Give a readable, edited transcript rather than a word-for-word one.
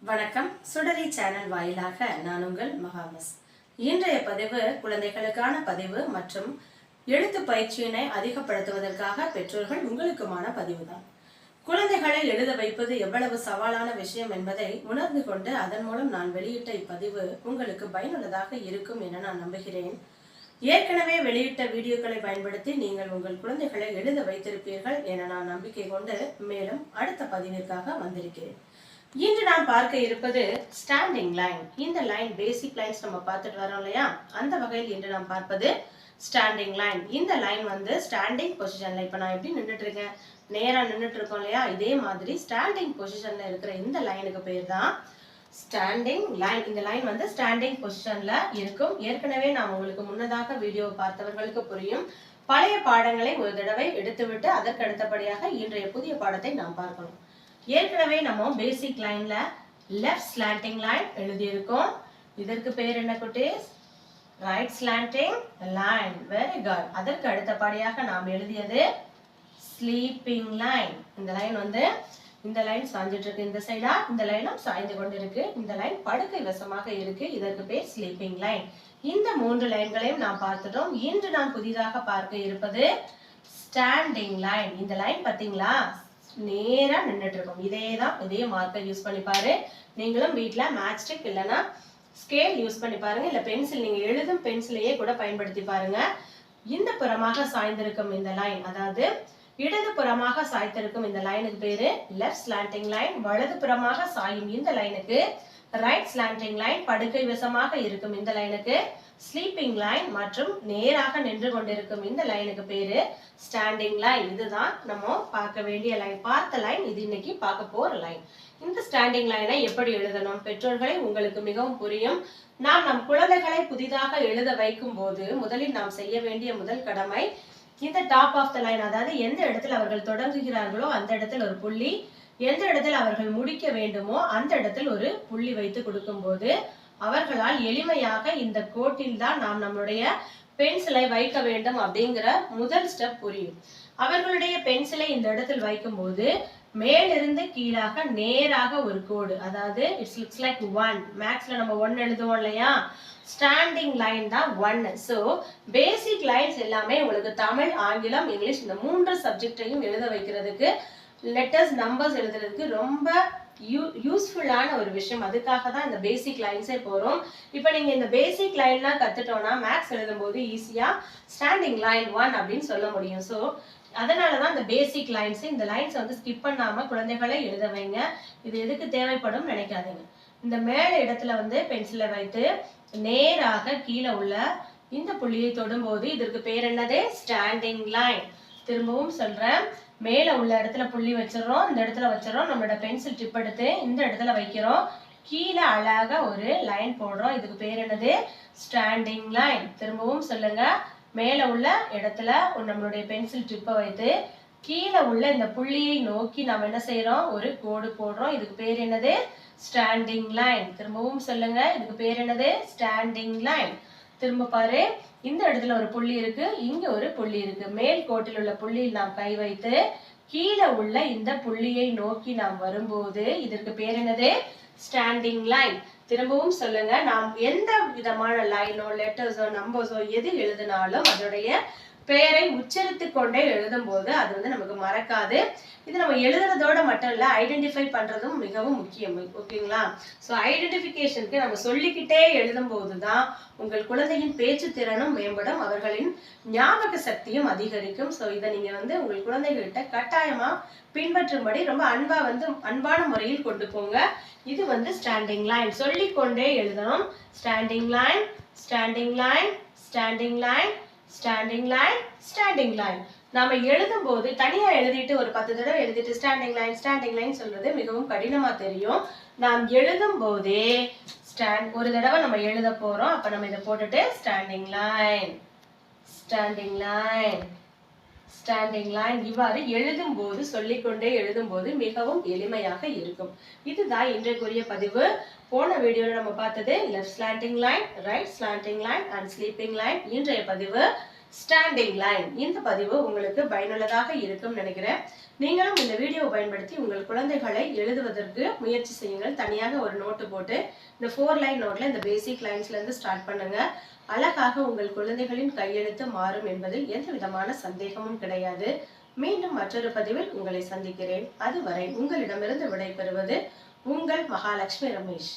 வணக்கம். சுடரி சேனல் வாயிலாக நான் உங்கள் மகாமஸ். இன்றைய பதிவு குழந்தைகளுக்கான பதிவு மற்றும் எழுத்து பயிற்சியினை அதிகப்படுத்துவதற்காக பெற்றோர்கள் உங்களுக்குமான பதிவுதான். குழந்தைகளை எழுத வைப்பது எவ்வளவு சவாலான விஷயம் என்பதை உணர்ந்து கொண்டு அதன் மூலம் நான் வெளியிட்ட இப்பதிவு உங்களுக்கு பயனுள்ளதாக இருக்கும் என நான் நம்புகிறேன். ஏற்கனவே வெளியிட்ட வீடியோக்களை பயன்படுத்தி நீங்கள் உங்கள் குழந்தைகளை எழுத வைத்திருப்பீர்கள் என நான் நம்பிக்கை கொண்டு மேலும் அடுத்த பதிவிற்காக வந்திருக்கிறேன். இன்று நாம் பார்க்க இருப்பது ஸ்டாண்டிங் லைன். இந்த லைன் பேசிக் லைன்ஸ் நம்ம பார்த்துட்டு வரோம் இல்லையா, அந்த வகையில் இன்று நாம் பார்ப்பது ஸ்டாண்டிங் லைன். இந்த லைன் வந்து ஸ்டாண்டிங் பொசிஷன்ல, இப்ப நான் எப்படி நின்றுட்டு இருக்கேன், நேரா நின்றுட்டு இருக்கோம் இல்லையா, இதே மாதிரி ஸ்டாண்டிங் பொசிஷன்ல இருக்கிற இந்த லைனுக்கு பேர் தான் ஸ்டாண்டிங் லைன். இந்த லைன் வந்து ஸ்டாண்டிங் பொசிஷன்ல இருக்கும். ஏற்கனவே நான் உங்களுக்கு முன்னதாக வீடியோ பார்த்தவர்களுக்கு புரியும். பழைய பாடங்களை ஒரு தடவை எடுத்துவிட்டு அதற்கு அடுத்தபடியாக இன்றைய புதிய பாடத்தை நாம் பார்க்கணும். ஏற்கனவே நம்ம பேசிக் லைன்ல லெஃப்ட் ஸ்லாண்டிங் லைன் எழுதி இருக்கோம். இதற்கு பேர் என்ன குட்டீஸ்? Right slanting line. Very good. அதற்கு அடுத்தபடியாக நாம் எழுதியது ஸ்லீப்பிங் லைன். இந்த லைன் வந்து இந்த லைன் சாய்ஞ்சிட்டு இருக்கு இந்த சைடா, இந்த லைனும் சாய்ந்து கொண்டு இருக்கு. இந்த லைன் படுக்கை வசமாக இருக்கு. இதற்கு பேர் ஸ்லீப்பிங் லைன். இந்த மூன்று லைன்களையும் நாம் பார்த்துட்டோம். இன்று நாம் புதிதாக பார்க்க இருப்பது ஸ்டாண்டிங் லைன். இந்த லைன் பாத்தீங்களா, நேரா நின்றுட்டு இருக்கும். இதே மார்க்கர் யூஸ் பண்ணி பாரு. நீங்களும் வீட்டுல மேட்ச்ஸ்டிக் இல்லைன்னா ஸ்கேல் யூஸ் பண்ணி பாருங்க, இல்ல பென்சில், நீங்க எழுதும் பென்சிலையே கூட பயன்படுத்தி பாருங்க. இந்த புறமாக சாய்ந்திருக்கும் இந்த லைன், அதாவது இடது புறமாக சாய்ந்திருக்கும் இந்த லைனுக்கு பேரு லெஃப்ட் ஸ்லாண்டிங் லைன். வலது புறமாக சாயும் இந்த லைனுக்கு ரைட் ஸ்லாண்டிங் லைன். படுக்கை வசமாக இருக்கும் இந்த லைனுக்கு ஸ்லீப்பிங் லைன். மற்றும் நேராக நின்று கொண்டிருக்கும் இந்த லைனுக்கு பேரு ஸ்டாண்டிங் லைன். இதுதான் நம்ம பார்க்க வேண்டிய லைன். பார்த்த லைன் இது. இன்னைக்கு பார்க்க போற லைன். இந்த ஸ்டாண்டிங் லைனை எப்படி எழுதணும் பெற்றோர்களை உங்களுக்கு மிகவும் புரியும். நாம் நம் குழந்தைகளை புதிதாக எழுத வைக்கும் போது முதலில் நாம் செய்ய வேண்டிய முதல் கடமை, இந்த டாப் ஆஃப் த லைன், அதாவது எந்த இடத்தில் அவர்கள் தொடங்குகிறார்களோ அந்த இடத்தில் ஒரு புள்ளி, எந்த இடத்தில் அவர்கள் முடிக்க வேண்டுமோ அந்த இடத்தில் ஒரு புள்ளி வைத்து கொடுக்கும் போது அவர்களால் எளிமையாக இந்த கோட்டில் தான் நாம் நம்மளுடைய பென்சிலை வைக்க வேண்டும் அப்படிங்கிற முதல் ஸ்டெப் புரியும். அவர்களுடைய பென்சிலை இந்த இடத்தில் வைக்கும் போது மேலிருந்து கீழாக நேராக ஒரு கோடு, அதாவது இட்ஸ் லுக்ஸ் லைக் 1. மேக்ஸ்ல நம்ம 1 எழுதுவோம் இல்லையா, ஸ்டாண்டிங் லைன் தான் 1. சோ பேசிக் லைன்ஸ் எல்லாமே உங்களுக்கு தமிழ், ஆங்கிலம், இங்கிலீஷ் இந்த 3 சப்ஜெக்டையும் எழுத வைக்கிறதுக்கு, லெட்டர்ஸ், நம்பர்ஸ் எழுதுறதுக்கு ரொம்ப யூஸ்ஃபுல்லான ஒரு விஷயம். அதுக்காக தான் இந்த பேசிக் லைன்ஸே போறோம். இப்போ நீங்க இந்த பேசிக் லைன்லாம் கத்துட்டோம்னா மேக்ஸ் எழுதும் போது ஈஸியா ஸ்டாண்டிங் லைன் 1 அப்படின்னு சொல்ல முடியும். ஸோ அதனாலதான் இந்த பேசிக் லைன்ஸ், இந்த லைன்ஸ் வந்து ஸ்கிப் பண்ணாம குழந்தைகளை எழுத வைங்க. இது எதுக்கு தேவைப்படும் நினைக்காதீங்க. இந்த மேல இடத்துல வந்து பென்சிலை வைத்து நேராக கீழே உள்ள இந்த புள்ளியை தொடும்போது இதற்கு பேர் என்னது? Standing line. திரும்பவும் சொல்றேன், மேல உள்ள இடத்துல புள்ளி வச்சிடறோம், இந்த இடத்துல வச்சிடறோம், நம்மளோட பென்சில் டிப் எடுத்து இந்த இடத்துல வைக்கிறோம், கீழே அழகா ஒரு லைன் போடுறோம். இதுக்கு பேர் என்னது? Standing line. திரும்பவும் சொல்லுங்க, மேல உள்ள இடத்துல நம்மளுடைய பென்சில் டிப்பை வைத்து கீழே உள்ள இந்த புள்ளியை நோக்கி நாம் என்ன செய்யறோம்? ஒரு கோடு போடுறோம். இதுக்கு பேர் என்னது? Standing line. திரும்பவும் சொல்லுங்க, இதுக்கு பேர் என்னது? Standing line. திரும்ப பாரு, இந்த இடத்துல ஒரு புள்ளி இருக்கு, இங்க ஒரு புள்ளி இருக்கு. மேல் கோட்டில் உள்ள புள்ளியில் நாம் கை வைத்து கீழே உள்ள இந்த புள்ளியை நோக்கி நாம் வரும்போது இதற்கு பேர் என்னது? Standing line. திரும்பவும் சொல்லுங்க, நாம் எந்த விதமான லைனோ லெட்டர்ஸோ நம்பர்ஸோ எது எழுதினாலும் அதோடைய பெயரை உச்சரித்து கொண்டே எழுதும் போது அது வந்து நமக்கு மறக்காது. இது நம்ம எழுதுறதோட மட்டும் இல்ல, ஐடென்டிஃபை பண்றதும் மிகவும் முக்கியம். ஓகேங்களா? ஸோ ஐடென்டிஃபிகேஷனுக்கு நம்ம சொல்லிக்கிட்டே எழுதும் போதுதான் உங்கள் குழந்தையின் பேச்சு திறனும் மேம்படும், அவர்களின் ஞாபக சக்தியும் அதிகரிக்கும். ஸோ இதை நீங்க வந்து உங்கள் குழந்தைகள்கிட்ட கட்டாயமா பின்பற்றும்படி ரொம்ப அன்பான முறையில் கொண்டு போங்க. இது வந்து ஸ்டாண்டிங் லைன். சொல்லிக்கொண்டே எழுதணும். Standing line, standing line, standing line, standing line, standing line. நாம எழுதும் போது தனியா எழுதிட்டு ஒரு 10 தடவை எழுதிட்டு ஸ்டாண்டிங் லைன் ஸ்டாண்டிங் லைன் சொல்றது மிகவும் கடினமா தெரியும். நாம் எழுதும் போதே ஒரு தடவை நம்ம எழுத போறோம். அப்ப நம்ம இதை போட்டுட்டு standing line, standing line, standing line, இவ்வாறு எழுதும் போது சொல்லிக்கொண்டே எழுதும் போது மிகவும் எளிமையாக இருக்கும். இதுதான் இன்றைக்குரிய பதிவு. போன வீடியோல நம்ம பார்த்தது left slanting line, right slanting line and sleeping line. இன்றைய பதிவு ஸ்டாண்டிங் லைன். இந்த பதிவு உங்களுக்கு பயனுள்ளதாக இருக்கும் நினைக்கிறேன். நீங்களும் இந்த வீடியோவை பயன்படுத்தி உங்கள் குழந்தைகளை எழுதுவதற்கு முயற்சி செய்யுங்கள். தனியாக ஒரு நோட்டு போட்டு இந்த 4 லைன் நோட்ல இந்த பேசிக் லைன்ஸ்ல இருந்து ஸ்டார்ட் பண்ணுங்க. அழகாக உங்கள் குழந்தைகளின் கையெழுத்து மாறும் என்பதில் எந்த விதமான சந்தேகமும் கிடையாது. மீண்டும் மற்றொரு பதிவில் உங்களை சந்திக்கிறேன். அதுவரை உங்களிடமிருந்து விடைபெறுவது உங்கள் மகாலட்சுமி ரமேஷ்.